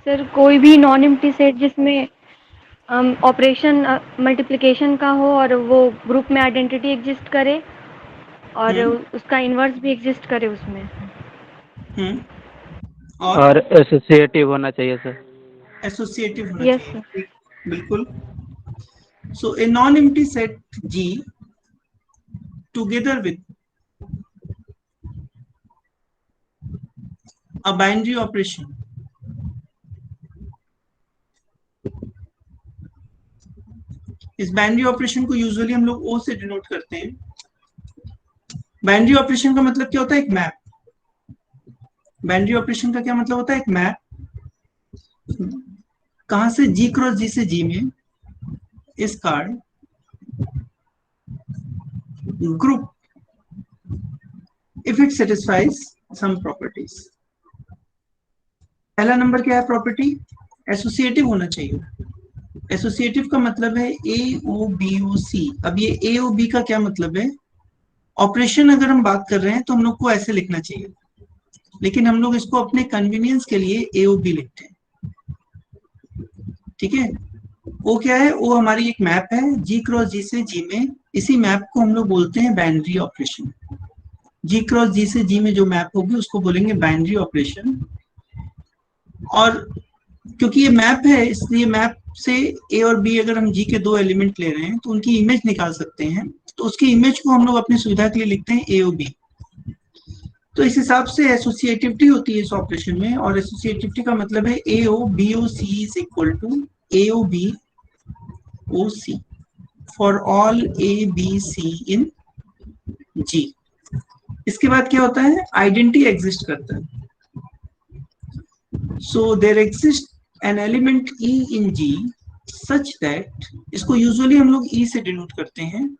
Sir कोई भी non empty set जिसमें ऑपरेशन मल्टीप्लिकेशन का हो और वो ग्रुप में आइडेंटिटी एग्जिस्ट करे और उसका इन्वर्स भी एग्जिस्ट करे उसमें। और एसोसिएटिव होना चाहिए सर। एसोसिएटिव होना यस चाहिए, सर। ठीक, बिल्कुल। So a non empty set G together with a binary operation इस बाइनरी ऑपरेशन को यूजुअली हम लोग ओ से डिनोट करते हैं। बाइनरी ऑपरेशन का मतलब क्या होता है? एक मैप। बाइनरी ऑपरेशन का क्या मतलब होता है? एक मैप। कहां से? जी क्रॉस जी से जी में इस card group if it satisfies some properties. पहला नंबर क्या है प्रॉपर्टी? एसोसिएटिव होना चाहिए। एसोसिएटिव का मतलब है ए ओ बी ओ सी। अब ये ए ओ बी का क्या मतलब है? ऑपरेशन अगर हम बात कर रहे हैं तो हम लोग को ऐसे लिखना चाहिए, लेकिन हम लोग इसको अपने कन्वीनियंस के लिए ए ओ बी लिखते हैं, ठीक है। ओ क्या है? ओ हमारी एक मैप है जी क्रॉस जी से जी में। इसी मैप को हम लोग बोलते हैं बाइनरी ऑपरेशन। जी क्रॉस जी से जी में जो मैप होगी उसको बोलेंगे बाइनरी ऑपरेशन। और क्योंकि ये मैप है इसलिए मैप से ए और बी अगर हम जी के दो एलिमेंट ले रहे हैं तो उनकी इमेज निकाल सकते हैं, तो उसकी इमेज को हम लोग अपनी सुविधा के लिए लिखते हैं ए ओ बी। तो इस हिसाब से एसोसिएटिविटी होती है इस ऑपरेशन में, और एसोसिएटिविटी का मतलब है A O B O C is equal to A O B O C for all A B C in G. इसके बाद क्या होता है? आइडेंटिटी एग्जिस्ट करता है। So there exist an element E in G such that, इसको usually हम लोग ई से डिनोट करते हैं,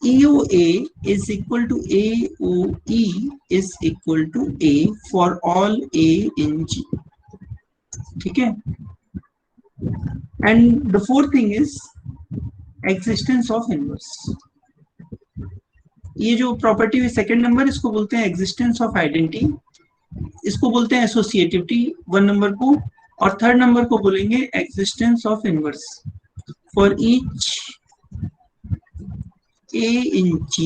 EOA is equal to AOE is equal to A for all A in G, ठीक है। And the fourth thing is existence of inverse। ये जो प्रॉपर्टी हुई सेकेंड नंबर, इसको बोलते हैं एग्जिस्टेंस ऑफ आइडेंटिटी, इसको बोलते हैं एसोसिएटिविटी वन नंबर को, और थर्ड नंबर को बोलेंगे existence of inverse. For each A in G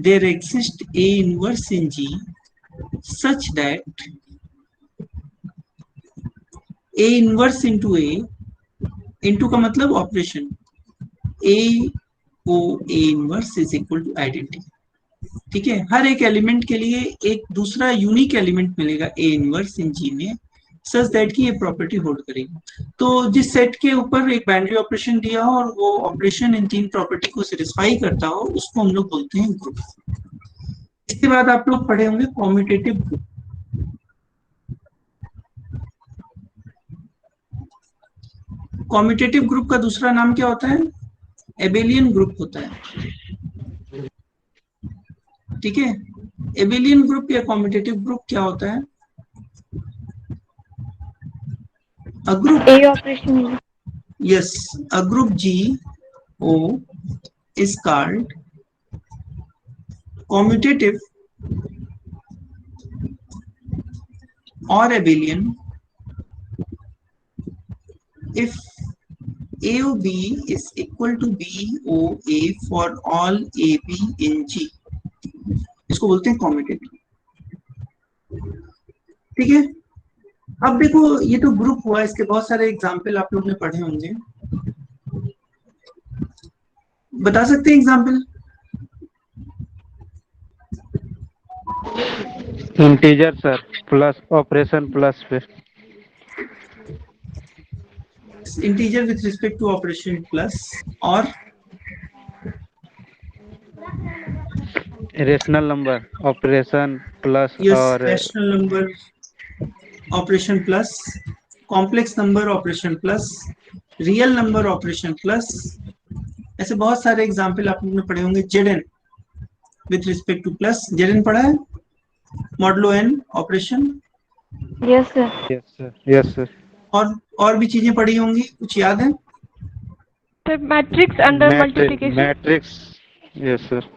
there exists A inverse in G such that A inverse into A, into का मतलब operation, A O A inverse is equal to identity, ठीक है। हर एक element के लिए एक दूसरा unique element मिलेगा A इनवर्स इन G में, सच दैट की ये प्रॉपर्टी होल्ड करेगी। तो जिस सेट के ऊपर एक बाइनरी ऑपरेशन दिया हो और वो ऑपरेशन इन तीन प्रॉपर्टी को सेटिस्फाई करता हो, उसको हम लोग बोलते हैं ग्रुप। इसके बाद आप लोग पढ़े होंगे कॉम्यूटेटिव ग्रुप। कॉम्यूटेटिव ग्रुप का दूसरा नाम क्या होता है? एबेलियन ग्रुप होता है, ठीक है। एबेलियन ग्रुप या कॉम्यूटेटिव ग्रुप क्या होता है? A group, A operation. yes, a group G O is called commutative or abelian if AOB is equal to BOA for all AB in G। इसको बोलते हैं commutative, ठीक है। अब देखो ये तो ग्रुप हुआ, इसके बहुत सारे एग्जाम्पल आप लोग ने पढ़े होंगे, बता सकते हैं example? Integer sir, plus operation plus पे। Integer with respect to operation plus, और rational number operation plus, yes और rational number operation plus, complex number operation plus, real number operation plus. ऐसे बहुत सारे एग्जाम्पल आप लोगों ने पढ़े होंगे। Z with respect to plus, Z पढ़ा है, modulo n operation. Yes sir. Yes sir, yes sir. और भी चीजें पढ़ी होंगी, कुछ याद है? Sir matrix under multiplication. Matrix, yes sir.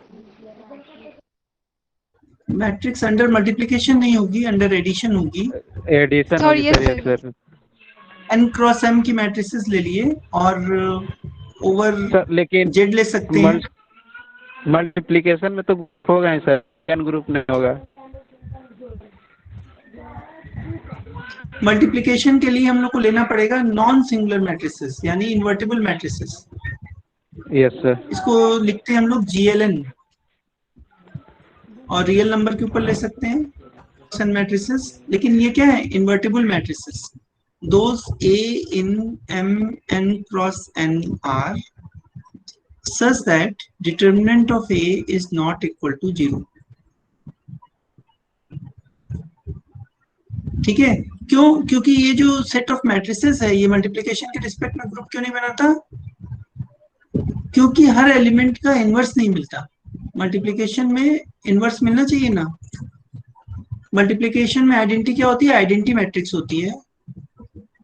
Matrix under multiplication नहीं होगी, अंडर एडिशन होगी। एडिशन सर होगी yes sir, yes sir. Sir. n cross m की मैट्रिसेस ले लिए और ओवर सर लेकिन जेड ले सकते हैं। मल्टीप्लिकेशन में तो हो गए सर, एन ग्रुप नहीं होगा। मल्टीप्लिकेशन के लिए हम लोग को लेना पड़ेगा नॉन सिंगुलर मैट्रिसेस, यानी इन्वर्टिबल मैट्रिसेस। Yes sir. इसको लिखते हैं हम लोग GLN, और रियल नंबर के ऊपर ले सकते हैं मैट्रिसेस। लेकिन ये क्या है, invertible matrices. Those A in M n cross n are such that determinant of A is not equal to 0। ठीक है, क्यों? क्योंकि ये जो सेट ऑफ मैट्रिसेस है, ये मल्टीप्लिकेशन के रिस्पेक्ट में ग्रुप क्यों नहीं बनाता? क्योंकि हर एलिमेंट का इनवर्स नहीं मिलता। मल्टीप्लिकेशन में इनवर्स मिलना चाहिए ना। मल्टीप्लिकेशन में आइडेंटिटी क्या होती है? आइडेंटिटी मैट्रिक्स होती है,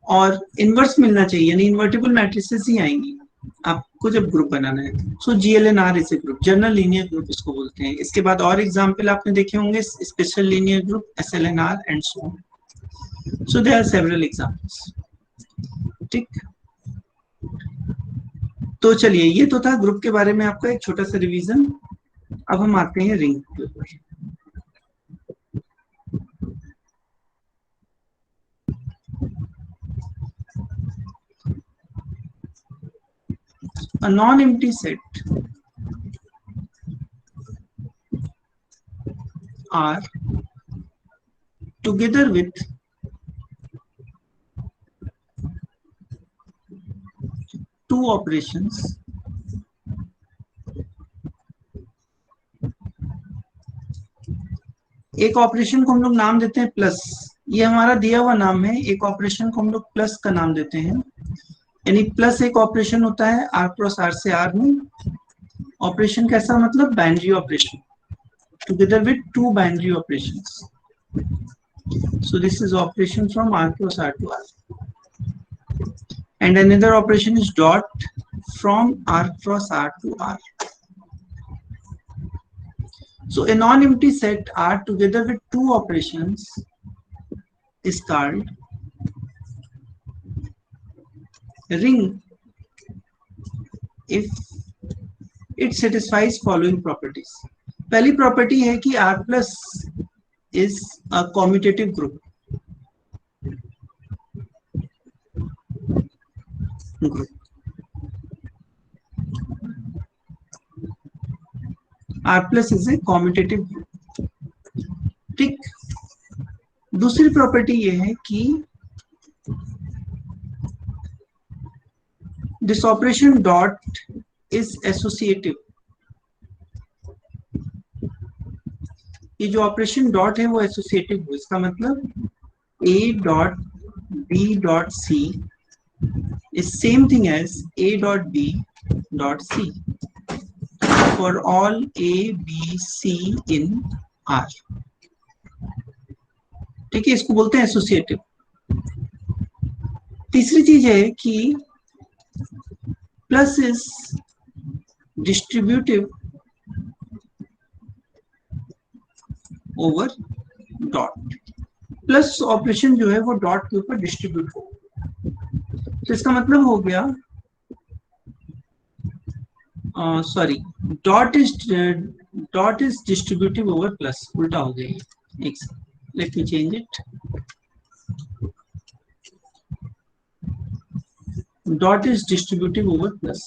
और इनवर्स मिलना चाहिए, यानी इन्वर्टिबल मैट्रिसेस ही आएंगी आपको जब ग्रुप बनाना है। सो GLNR is a group, general linear group इसको बोलते हैं। इसके बाद और एग्जांपल आपने देखे होंगे, special linear group, SLNR and so on. So there are several examples. ठीक, तो चलिए, ये तो था ग्रुप के बारे में आपका एक छोटा सा रिवीजन। अब हम आते हैं रिंग के ऊपर। A non-empty set R together with two operations एक ऑपरेशन को हम लोग नाम देते हैं प्लस। ये हमारा दिया हुआ नाम है। एक ऑपरेशन को हम लोग प्लस का नाम देते हैं, यानी प्लस एक ऑपरेशन होता है R क्रॉस R से R में। ऑपरेशन कैसा? मतलब binary operation, together with two binary operations. So this is operation from R cross R to R, and another operation is dot from R cross R to R. So a non-empty set R together with two operations is called a ring if it satisfies following properties. पहली property है कि R plus is a commutative group. R plus is a commutative group. ठीक, दूसरी property ये है कि this operation dot is associative. ये जो ऑपरेशन डॉट है वो एसोसिएटिव हो। इसका मतलब A dot B dot C is same thing as A dot B dot C for all A, B, C in R। ठीक है, इसको बोलते हैं एसोसिएटिव। तीसरी चीज है कि plus is distributive over dot. Plus operation जो है वो डॉट के ऊपर डिस्ट्रीब्यूट हो। तो इसका मतलब हो गया, sorry, dot is distributive over plus, उल्टा हो गया। एक let me change it. Dot is distributive over plus.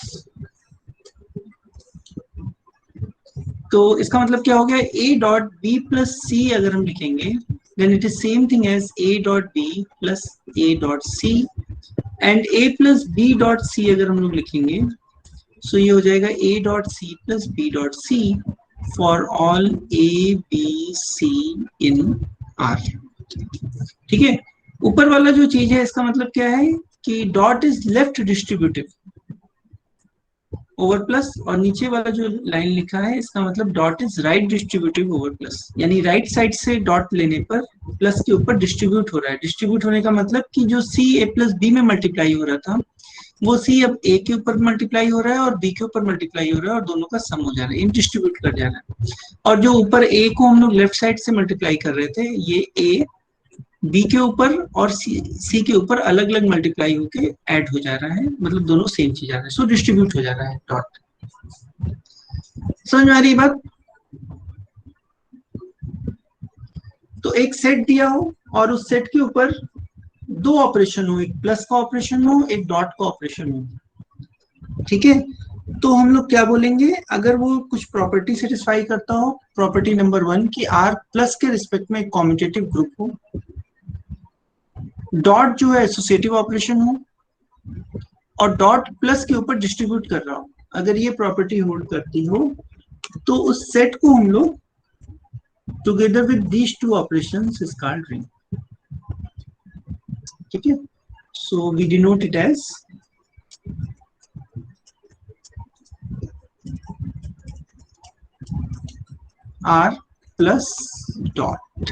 तो इसका मतलब क्या हो गया? A dot B plus C अगर हम लिखेंगे, then it is same thing as A dot B plus A dot C, and A plus B dot C अगर हम लोग लिखेंगे, सो ये हो जाएगा A dot C plus B dot C for all A, B, C in R। ठीक है, ऊपर वाला जो चीज है इसका मतलब क्या है कि dot is left distributive over plus, और नीचे वाला जो लाइन लिखा है इसका मतलब dot is right distributive over plus, यानी राइट साइड से डॉट लेने पर प्लस के ऊपर डिस्ट्रीब्यूट हो रहा है। डिस्ट्रीब्यूट होने का मतलब कि जो C A प्लस B में मल्टीप्लाई हो रहा था, वो सी अब ए के ऊपर मल्टीप्लाई हो रहा है और बी के ऊपर मल्टीप्लाई हो रहा है और दोनों का सम हो जा रहा है, इन डिस्ट्रीब्यूट कर जा रहा है। और जो ऊपर ए को हम लोग लेफ्ट साइड से मल्टीप्लाई कर रहे थे, ये ए बी के ऊपर और सी के ऊपर अलग अलग मल्टीप्लाई होके ऐड हो जा रहा है, मतलब दोनों सेम चीज आ रहा है, सो डिस्ट्रीब्यूट हो जा रहा है डॉट। समझ में आ रही बात? तो एक सेट दिया हो और उस सेट के ऊपर दो ऑपरेशन हो, एक प्लस का ऑपरेशन हो, एक डॉट का ऑपरेशन हो, ठीक है? तो हम लोग क्या बोलेंगे, अगर वो कुछ प्रॉपर्टी सेटिस्फाई करता हो, प्रॉपर्टी नंबर 1 कि आर प्लस के रिस्पेक्ट में एक कॉम्यूटेटिव ग्रुप हो, डॉट जो है एसोसिएटिव ऑपरेशन हो, और डॉट प्लस के ऊपर डिस्ट्रीब्यूट कर रहा हो, अगर ये प्रॉपर्टी होल्ड करती हो तो उस सेट को हम लोग together with these two operations is called ring. ठीक है, so we denote it as R plus dot.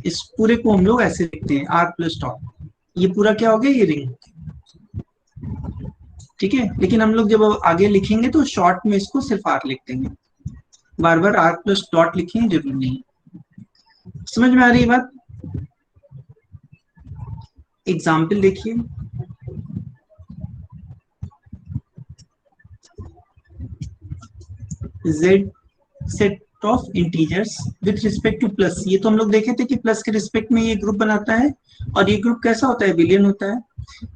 इस पूरे को हम लोग ऐसे लिखते हैं, आर प्लस डॉट। ये पूरा क्या हो गया, ये रिंग। ठीक है, लेकिन हम लोग जब आगे लिखेंगे तो शॉर्ट में इसको सिर्फ आर लिख देंगे, बार बार आर प्लस डॉट लिखेंगे जरूरी नहीं। समझ में आ रही है बात? एग्जाम्पल देखिए, z set of integers with respect to plus. ये तो हम लोग देखे थे कि प्लस के रिस्पेक्ट में ये ग्रुप बनाता है, और ये ग्रुप कैसा होता है, बिलियन होता है।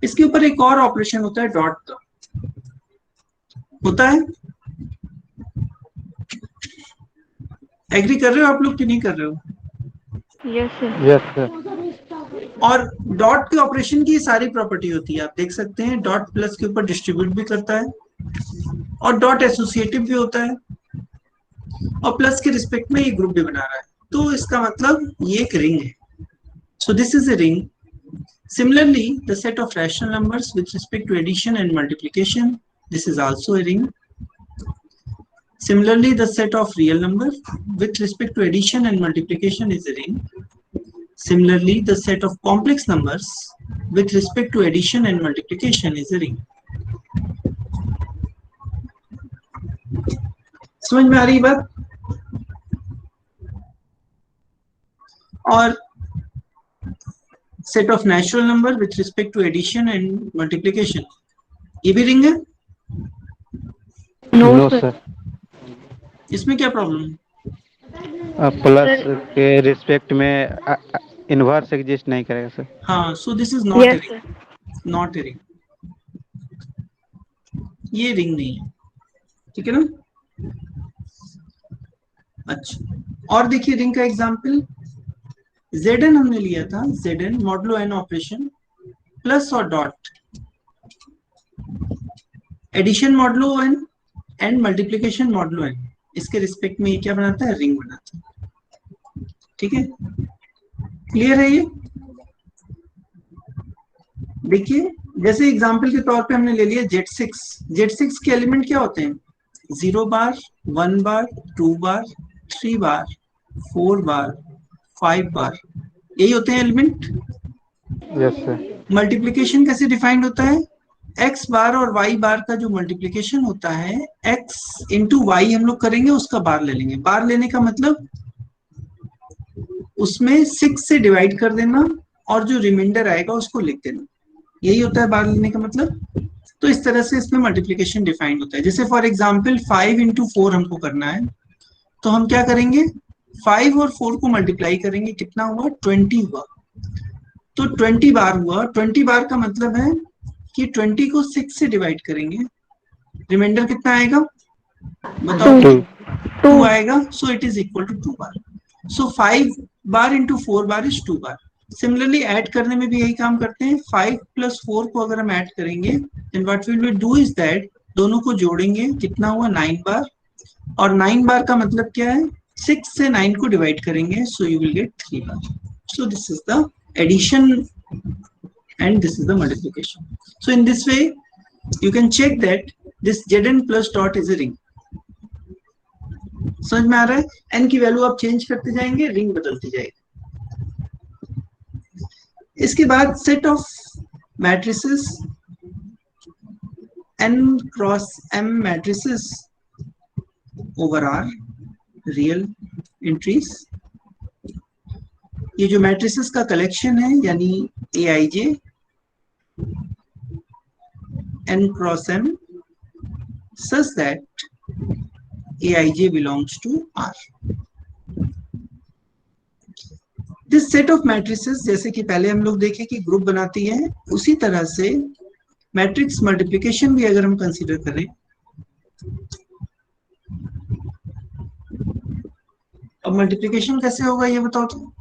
इसके ऊपर एक और ऑपरेशन होता है डॉट का, होता है। एग्री कर रहे हो आप लोग कि नहीं कर रहे हो? Yes sir. Yes sir. और डॉट के ऑपरेशन की सारी प्रॉपर्टी होती है, आप देख सकते हैं। डॉट प्लस के ऊपर डिस्ट्रीब्यूट भी करता है, और डॉट एसोसिएटिव भी होता है, और प्लस के रिस्पेक्ट में ये ग्रुप भी बना रहा है। तो इसका मतलब ये एक रिंग है। So this is a ring. Similarly the set of rational numbers with respect to addition and multiplication, this is also a ring. Similarly, the set of real numbers with respect to addition and multiplication is a ring. Similarly, the set of complex numbers with respect to addition and multiplication is a ring. समझ में आ रही बात? और set of natural number with respect to addition and multiplication, ये भी ring है? No no sir. Sir. इसमें क्या प्रॉब्लम है? प्लस के रिस्पेक्ट में इनवर्स एग्जिस्ट नहीं करेगा सर। हाँ, सो this is not a yes ring, sir. Not a ring, ये रिंग नहीं है। ठीक है ना? अच्छा, और देखिए रिंग का एग्जांपल, Zn हमने लिया था, Zn modulo n operation plus और dot, addition modulo n and multiplication modulo n, इसके रिस्पेक्ट में ये क्या बनाता है, रिंग बनाता है। ठीक है, क्लियर है ये? देखिए, जैसे एग्जांपल के तौर पे हमने ले लिया Z6। Z6 के एलिमेंट क्या होते हैं, 0 बार, 1 बार, 2 बार, 3 बार, 4 बार, 5 बार, यही होते हैं एलिमेंट। Yes sir. मल्टीप्लिकेशन कैसे डिफाइंड होता है, x बार और y बार का जो मल्टीप्लिकेशन होता है, x इंटू वाई हम लोग करेंगे, उसका बार ले लेंगे। बार लेने का मतलब उसमें 6 से डिवाइड कर देना और जो रिमाइंडर आएगा उसको लिख देना, यही होता है बार लेने का मतलब। तो इस तरह से इसमें मल्टीप्लिकेशन डिफाइंड होता है। जैसे फॉर एग्जांपल 5 इंटू 4 हमको करना है, तो हम क्या करेंगे, 5 और 4 को मल्टीप्लाई करेंगे, कितना हुआ, 20 हुआ। तो 20 बार हुआ। 20 बार का मतलब है कि 20 को 6 से डिवाइड करेंगे, रिमाइंडर कितना आएगा बताओ, 2 आएगा। So it is equal to 2 bar. So 5 bar into 4 bar is 2 bar. Similarly add करने में भी यही काम करते हैं। 5 प्लस 4 को अगर हम ऐड करेंगे, then what we will do is that दोनों को जोड़ेंगे, कितना हुआ, 9 बार। और 9 बार का मतलब क्या है, 6 से 9 को डिवाइड करेंगे, so you will get 3 bar. So this is the addition and this is the multiplication. So in this way you can check that this Zn plus dot is a ring. समझ में आ रहा है? n की value आप change करते जाएंगे, ring बदलती जाएगी। इसके बाद set of matrices n cross m matrices over R real entries. ये जो मैट्रिसेस का कलेक्शन है यानी Aij n cross m such that Aij belongs to R। This set of matrices, जैसे कि पहले हम लोग देखे कि ग्रुप बनाती है, उसी तरह से मैट्रिक्स मल्टीप्लिकेशन भी अगर हम कंसीडर करें, अब मल्टीप्लिकेशन कैसे होगा ये बताओ तो?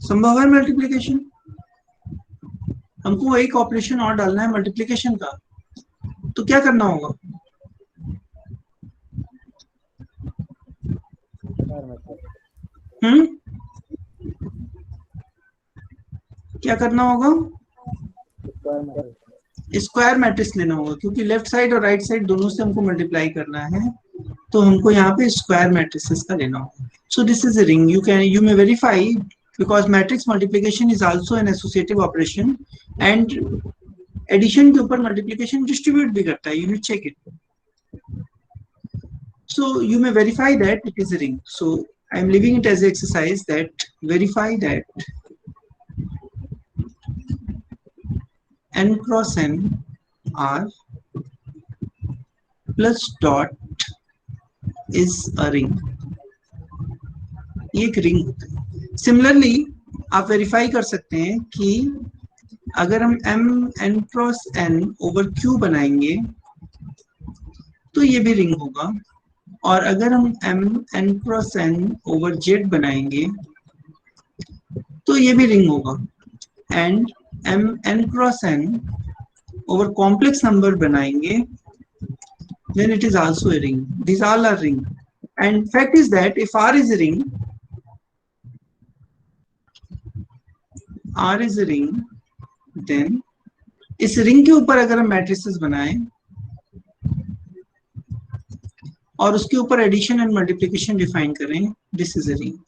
संभव है मल्टीप्लिकेशन? हमको एक ऑपरेशन और डालना है मल्टीप्लिकेशन का, तो क्या करना होगा? क्या करना होगा? स्क्वायर मैट्रिक्स लेना होगा, क्योंकि लेफ्ट साइड और राइट साइड दोनों से हमको मल्टीप्लाई करना है, तो हमको यहाँ पे स्क्वायर मैट्रिसेस का लेना होगा। So this is a ring. You may verify because matrix multiplication is also an associative operation and addition के ऊपर मल्टीप्लिकेशन डिस्ट्रीब्यूट भी करता है। You check it. So you may verify that it is a ring. So I am leaving it as an exercise that verify that n cross n R plus dot is a ring. ये एक ring होता है। Similarly आप verify कर सकते हैं कि अगर हम m n cross n over q बनाएंगे तो ये भी रिंग होगा, और अगर हम m n cross n over z बनाएंगे तो ये भी रिंग होगा, and m n cross n over complex number बनाएंगे then it is also a ring. These all are ring, and fact is that if R is a ring, R is a ring, then इस ring के ऊपर अगर हम matrices बनाएं और उसके ऊपर एडिशन एंड मल्टीप्लिकेशन डिफाइन करें, दिस इज अ रिंग,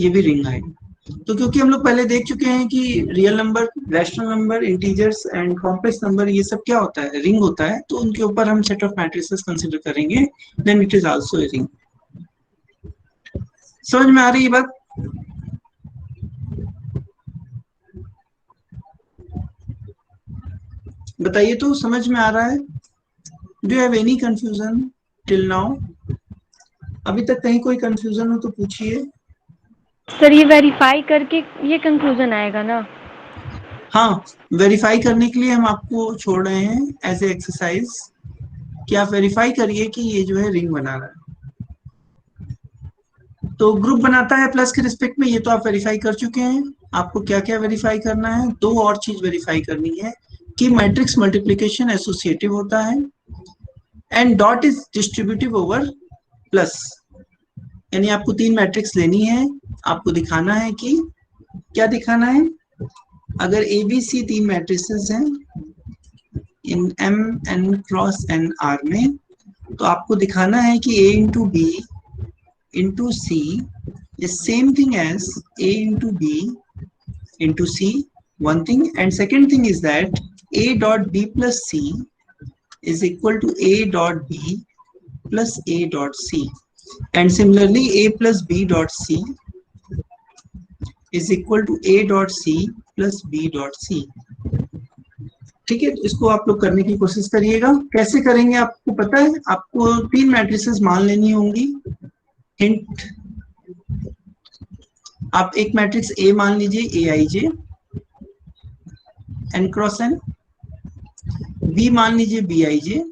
ये भी रिंग आएगा। तो क्योंकि हम लोग पहले देख चुके हैं कि real number, rational number, integers and complex number ये सब क्या होता है? रिंग होता है। तो उनके ऊपर हम सेट ऑफ मैट्रिसेस कंसीडर करेंगे, then it is also a ring. समझ में आ रही है बात? बताइए तो, समझ में आ रहा है? Do you have any confusion till now? अभी तक कहीं कोई कंफ्यूजन हो तो पूछिए। सर ये वेरीफाई करके ये कंक्लूजन आएगा ना? हाँ, वेरीफाई करने के लिए हम आपको छोड़ रहे हैं एज ए एक्सरसाइज कि आप वेरीफाई करिए कि ये जो है रिंग बना रहा है। तो ग्रुप बनाता है प्लस के रिस्पेक्ट में, ये तो आप वेरीफाई कर चुके हैं। आपको क्या क्या वेरीफाई करना है? दो और चीज वेरीफाई करनी है कि मैट्रिक्स मल्टीप्लिकेशन एसोसिएटिव होता है and dot is distributive over plus. यानी आपको तीन मैट्रिक्स लेनी है, आपको दिखाना है कि क्या दिखाना है? अगर ए बी सी तीन मैट्रिसेस हैं in m n cross n r में, तो आपको दिखाना है कि a into B into C is same thing as a into B into C, one thing, and second thing is that a dot b plus c is equal to a dot b plus a dot c, and similarly a plus b dot c is equal to a dot c plus b dot c। ठीक है, तो इसको आप लोग करने की कोशिश करिएगा। कैसे करेंगे आपको पता है? आपको तीन मैट्रिसेस मान लेनी होंगी। हिंट, आप एक मैट्रिक्स A मान लीजिए Aij n cross n, B मान लीजिए Bij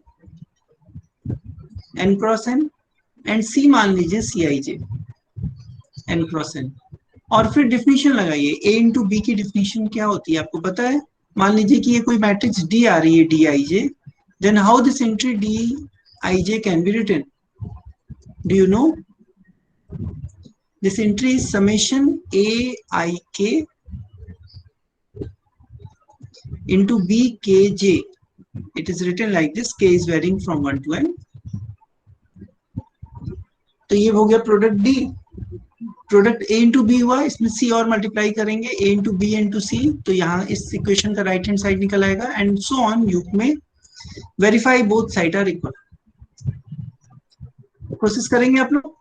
n cross n, and C मान लीजिए Cij n क्रॉस n। और फिर डिफिनीशन लगाइए। A इंटू बी की डिफिनीशन क्या होती है आपको पता है? मान लीजिए कि ये कोई मैट्रिक्स D आ रही है Dij, then how this entry Dij can be written? Do you know? This entry is summation Aik into Bkj. It is written like this, k is varying from 1 to n. तो ये हो गया product D। Product A into B हुआ, इसमें C और multiply करेंगे, A into B into C, तो यहाँ इस इक्वेशन का राइट हैंड साइड निकल आएगा, एंड सो ऑन। यूप में verify both side are equal. कोशिश करेंगे आप लोग?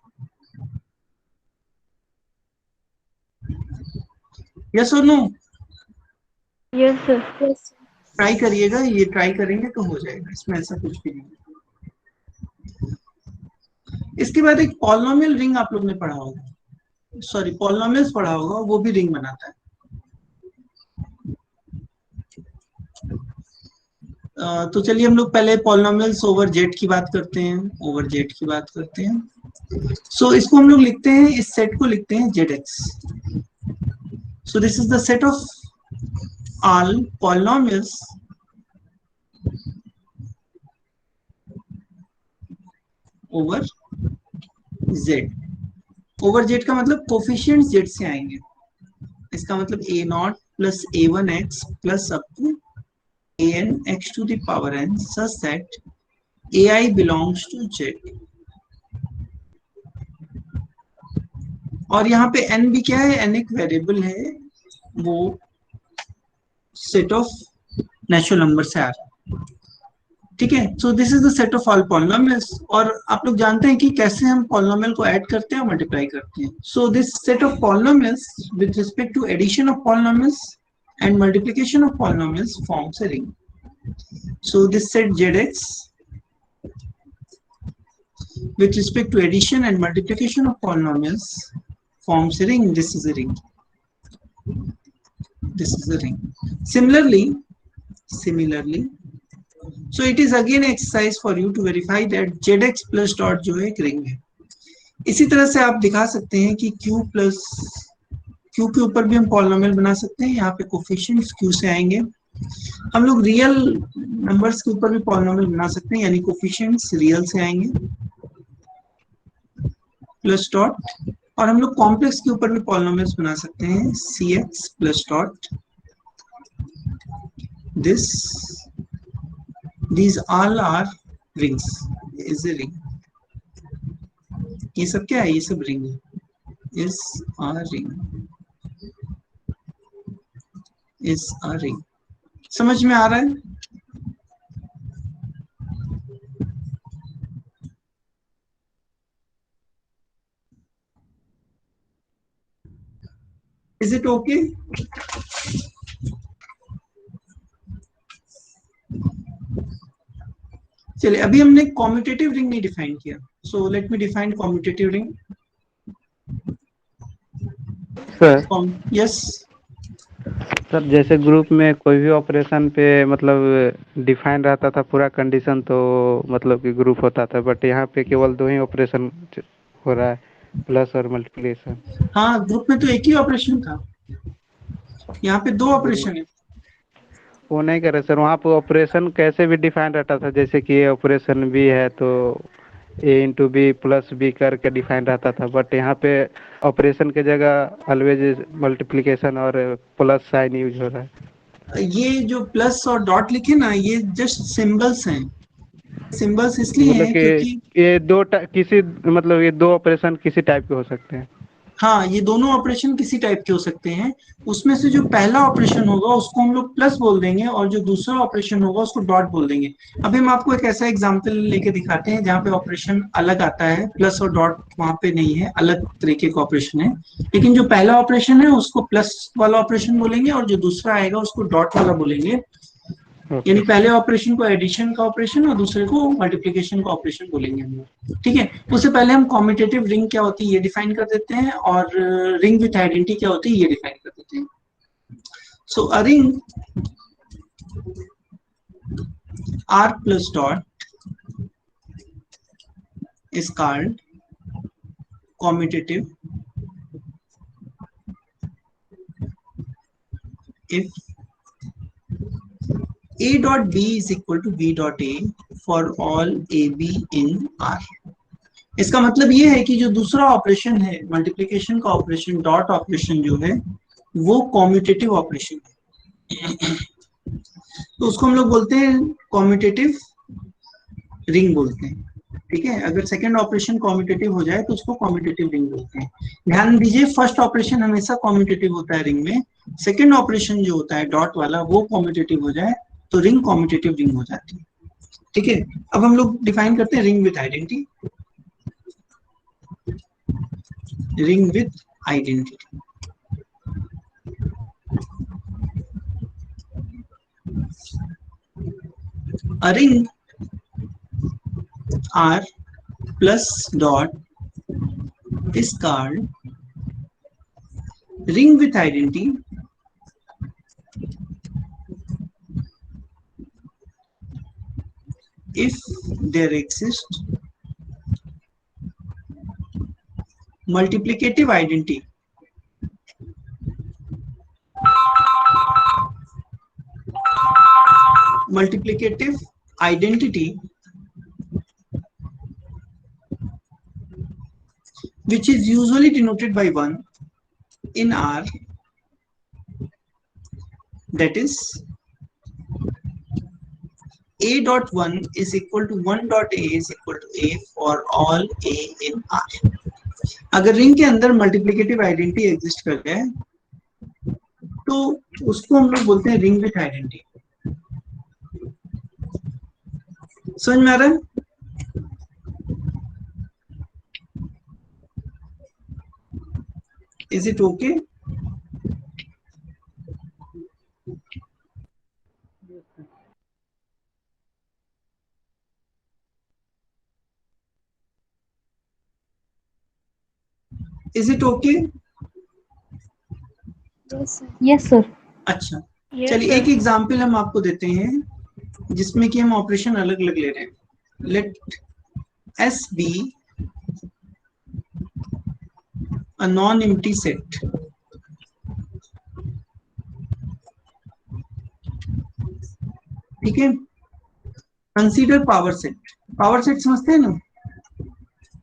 यस और नो? Yes sir. ट्राई करिएगा, ये ट्राई करेंगे तो हो जाएगा, इसमें ऐसा कुछ भी नहीं। इसके बाद एक पॉलिनोमियल रिंग आप लोग ने पढ़ा होगा, सॉरी पॉलिनोमियल्स पढ़ा होगा, वो भी रिंग बनाता है। तो चलिए हम लोग पहले पॉलिनोमियल्स ओवर जेड की बात करते हैं, ओवर जेड की बात करते हैं। सो इसको हम लोग लिखते हैं, इस सेट को लिखते हैं Z x. So this is the set of all polynomials over Z. Over Z का मतलब कोफिशिएंट जेड से आएंगे, इसका मतलब a not plus a one x plus up to a n x to the power n such that a i belongs to Z. और यहाँ पे n भी क्या है, n एक वेरिएबल है, वो सेट ऑफ नेचुरल नंबर से आ रहा है, ठीक है। So this is the set of all polynomials. और आप लोग जानते हैं कि कैसे हम पॉलिनोमियल को ऐड करते हैं और मल्टीप्लाई करते हैं। So this set of polynomials with respect to addition of polynomials and multiplication of polynomials forms a ring. So this set ZX with respect to addition and multiplication of polynomials forms a ring. This is a ring. This is a ring. Similarly, so it is again exercise for you to verify that ZX plus dot जो है एक ring है। इसी तरह से आप दिखा सकते हैं कि Q plus Q के ऊपर भी हम पॉलिनोमियल बना सकते हैं। यहाँ पे कोफिशिएंट्स Q से आएंगे। हम लोग रियल नंबर्स के ऊपर भी पॉलिनोमियल बना सकते हैं, यानी कोफिशिएंट्स रियल से आएंगे प्लस डॉट। और हम लोग कॉम्प्लेक्स के ऊपर भी पॉलिनोमियल्स बना सकते हैं, CX plus dot this, these all are rings, is a ring। ये सब क्या है, ये सब रिंग है, is a ring, is a ring। समझ में आ रहा है? Is it okay? चलिए, अभी हमने कॉम्यूटेटिव रिंग नहीं डिफाइन किया, so let me define commutative ring. Sir yes sir, जैसे ग्रुप में कोई भी ऑपरेशन पे मतलब डिफाइन रहता था पूरा कंडीशन, तो मतलब कि ग्रुप होता था, बट यहाँ पे केवल दो ही ऑपरेशन हो रहा है, प्लस और मल्टीप्लिकेशन। हाँ, ग्रुप में तो एक ही ऑपरेशन था, यहाँ पे दो ऑपरेशन है। वो नहीं कर रहे सर, वहाँ पे ऑपरेशन कैसे भी डिफाइन रहता था, जैसे कि ये ऑपरेशन बी है तो ए इंटू बी प्लस बी करके डिफाइन रहता था, बट यहाँ पे ऑपरेशन के जगह ऑलवेज मल्टीप्लिकेशन और प्लस साइन यूज हो रहा है। ये जो प्लस और डॉट लिखे ना, ये जस्ट सिंबल्स हैं। सिंबल्स इसलिए मतलब हैं कि क्योंकि ये किसी मतलब ये दो ऑपरेशन किसी टाइप के हो सकते हैं। हाँ, ये दोनों ऑपरेशन किसी टाइप के हो सकते हैं। उसमें से जो पहला ऑपरेशन होगा उसको हम लोग प्लस बोल देंगे, और जो दूसरा ऑपरेशन होगा उसको डॉट बोल देंगे। अभी हम आपको एक ऐसा एग्जांपल लेके दिखाते हैं जहाँ पे ऑपरेशन अलग आता है, प्लस और डॉट वहां पे नहीं है, अलग तरीके का ऑपरेशन है। लेकिन जो पहला ऑपरेशन है उसको प्लस वाला ऑपरेशन बोलेंगे, और जो दूसरा आएगा उसको डॉट वाला बोलेंगे। यानी पहले ऑपरेशन को एडिशन का ऑपरेशन और दूसरे को मल्टीप्लिकेशन का ऑपरेशन बोलेंगे हम लोग, ठीक है। उससे पहले हम कॉम्यूटेटिव रिंग क्या होती है ये डिफाइन कर देते हैं, और रिंग विथ आइडेंटिटी क्या होती है ये डिफाइन कर देते हैं। So a ring R plus dot is called commutative if A dot B is equal to B dot A for all AB in R। इसका मतलब ये है कि जो दूसरा ऑपरेशन है, मल्टीप्लिकेशन का ऑपरेशन, डॉट ऑपरेशन जो है वो कॉम्यूटेटिव ऑपरेशन है, तो उसको हम लोग बोलते हैं कॉम्यूटेटिव रिंग बोलते हैं, ठीक है। अगर सेकंड ऑपरेशन कॉम्यूटेटिव हो जाए तो उसको कॉम्यूटेटिव रिंग बोलते हैं। ध्यान दीजिए, फर्स्ट ऑपरेशन हमेशा कॉम्यूटेटिव होता है रिंग में, सेकंड ऑपरेशन जो होता है डॉट वाला वो कॉम्यूटेटिव हो जाए तो रिंग कॉम्यूटेटिव रिंग हो जाती है। ठीक है, अब हम लोग डिफाइन करते हैं ring with identity. Ring with identity, a ring R plus dot is called ring with identity if there exists multiplicative identity which is usually denoted by 1 in R, that is a dot 1 is equal to 1 dot a is equal to a for all a in R। अगर ring के अंदर multiplicative identity exist कर जाए तो उसको हम लोग बोलते हैं रिंग विथ आइडेंटिटी। समझ में आ रहा है? Is it okay? Is it okay? Yes, sir. अच्छा, Yes, चलिए sir. एक एग्जांपल हम आपको देते हैं जिसमें कि हम ऑपरेशन अलग अलग ले रहे हैं। Let S be a non empty set. ठीक है, consider power set. Power set समझते हैं ना?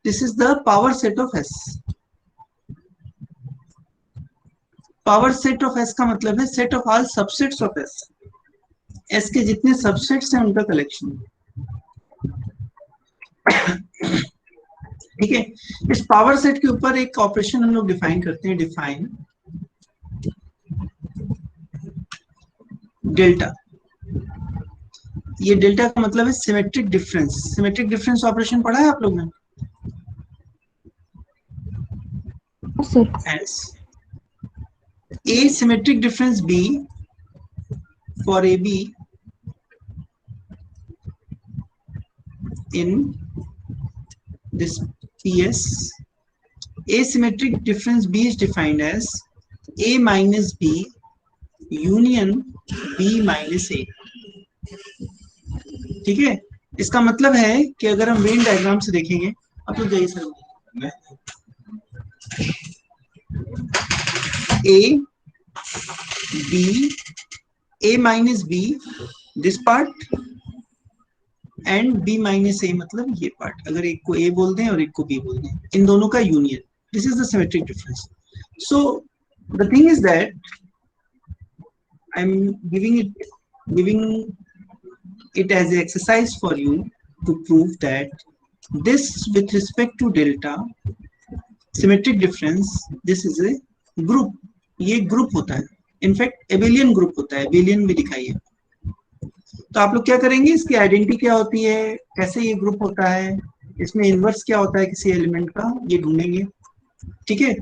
This is the power set of S. Power set of S का मतलब है set of all subsets of S. S के जितने सबसेट्स हैं उनका कलेक्शन। ठीक है, इस पावर सेट के ऊपर एक ऑपरेशन हम लोग डिफाइन करते हैं, डिफाइन डेल्टा। ये डेल्टा का मतलब है symmetric difference. Symmetric difference operation पढ़ा है आप लोग ने? Yes, sir. S A symmetric difference B for AB in this PS. Asymmetric difference B is defined as A minus B union B minus A। ठीक है, इसका मतलब है कि अगर हम वेन डायग्राम से देखेंगे, आप लोग जाइए sir, A B A minus B this part and B minus A मतलब ये पार्ट। अगर एक को A बोल दें और एक को B बोल दें, इन दोनों का union, this is the symmetric difference. So the thing is that I am giving it as an exercise for you to prove that this with respect to delta symmetric difference, this is a group। ये group होता है, in fact Abelian group होता है, Abelian भी दिखाइए। तो आप लोग क्या करेंगे, इसकी आइडेंटिटी क्या होती है, कैसे ये ग्रुप होता है, इसमें इनवर्स क्या होता है किसी एलिमेंट का, ये ढूंढेंगे। ठीक है,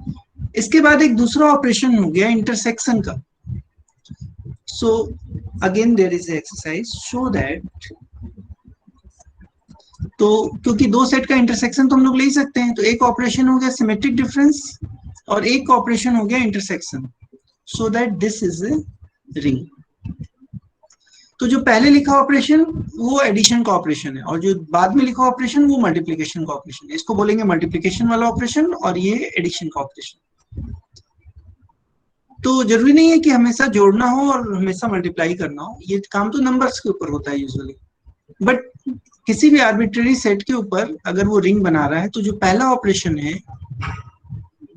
इसके बाद एक दूसरा ऑपरेशन हो गया इंटरसेक्शन का। So again there is exercise show that, तो क्योंकि दो सेट का इंटरसेक्शन तो हम लोग ले ही सकते हैं, तो एक ऑपरेशन हो गया सिमेट्रिक डिफरेंस और एक ऑपरेशन हो गया intersection, so that this is a ring. तो जो पहले लिखा ऑपरेशन वो एडिशन का ऑपरेशन है और जो बाद में लिखा ऑपरेशन वो मल्टीप्लिकेशन का ऑपरेशन है। इसको बोलेंगे मल्टीप्लिकेशन वाला ऑपरेशन और ये एडिशन का ऑपरेशन। तो जरूरी नहीं है कि हमेशा जोड़ना हो और हमेशा मल्टीप्लाई करना हो, ये काम तो नंबर्स के ऊपर होता है यूजुअली। बट किसी भी आर्बिट्रेरी सेट के ऊपर अगर वो रिंग बना रहा है तो जो पहला ऑपरेशन है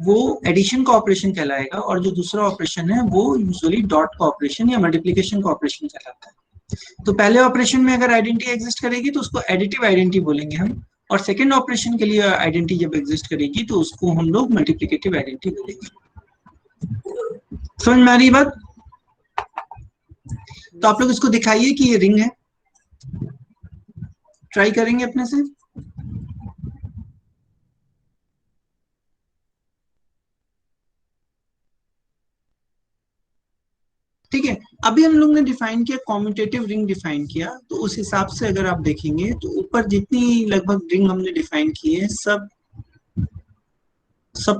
वो एडिशन का ऑपरेशन कहलाएगा और जो दूसरा ऑपरेशन है वो यूजुअली डॉट का ऑपरेशन या मल्टीप्लिकेशन का ऑपरेशन कहलाता है। तो पहले ऑपरेशन में अगर आइडेंटिटी एग्जिस्ट करेगी तो उसको एडिटिव आइडेंटिटी बोलेंगे हम, और सेकंड ऑपरेशन के लिए आइडेंटिटी जब एग्जिस्ट करेगी तो उसको हम लोग मल्टीप्लिकेटिव आइडेंटिटी बोलेंगे। समझ में आ रही बात? तो आप लोग इसको दिखाइए कि ये रिंग है। ट्राई करेंगे अपने से। ठीक है, अभी हम लोग ने डिफाइन किया, कॉम्यूटेटिव रिंग डिफाइन किया, तो उस हिसाब से अगर आप देखेंगे तो ऊपर जितनी लगभग रिंग हमने डिफाइन की है, सब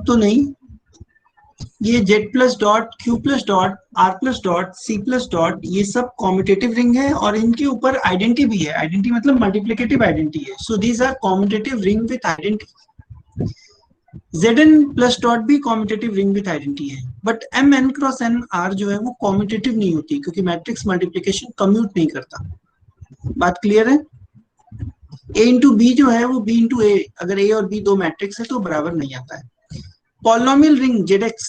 तो नहीं, ये Z plus dot, Q plus dot, R plus dot, C plus dot, ये सब कॉम्यूटेटिव रिंग है और इनके ऊपर आइडेंटिटी भी है। आइडेंटिटी मतलब मल्टीप्लिकेटिव आइडेंटिटी है। So these are commutative ring with identity. Zn plus dot भी कॉम्यूटेटिव रिंग विथ आइडेंटिटी है, but M n cross n R जो है वो कॉम्यूटेटिव नहीं होती, क्योंकि मैट्रिक्स मल्टीप्लिकेशन कम्यूट नहीं करता। बात क्लियर है? ए इंटू बी जो है वो बी इंटू ए, अगर ए और बी दो मैट्रिक्स है तो बराबर नहीं आता है। Polynomial ring Z x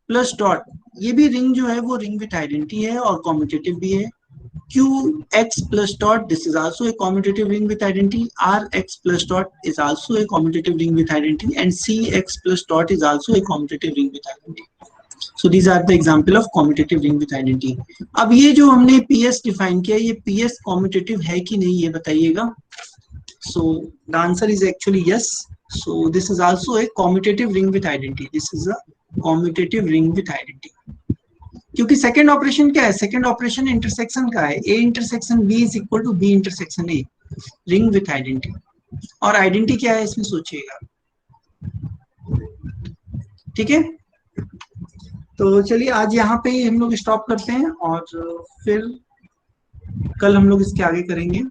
plus dot, ये भी रिंग जो है वो रिंग विथ आइडेंटिटी है और कॉम्यूटेटिव भी है। Q x plus dot, this is also a commutative ring with identity. R x plus dot is also a commutative ring with identity, and C x plus dot is also a commutative ring with identity. So these are the example of commutative ring with identity. अब ये जो हमने PS define किया, ये PS commutative है कि नहीं ये बताइएगा। So the answer is actually yes. So this is also a commutative ring with identity. This is a commutative ring with identity. क्योंकि सेकंड ऑपरेशन क्या है? सेकंड ऑपरेशन इंटरसेक्शन का है। A intersection B is equal to B intersection A, ring with identity. और identity क्या है इसमें सोचिएगा। ठीक है, तो चलिए आज यहाँ पे ही हम लोग स्टॉप करते हैं और फिर कल हम लोग इसके आगे करेंगे।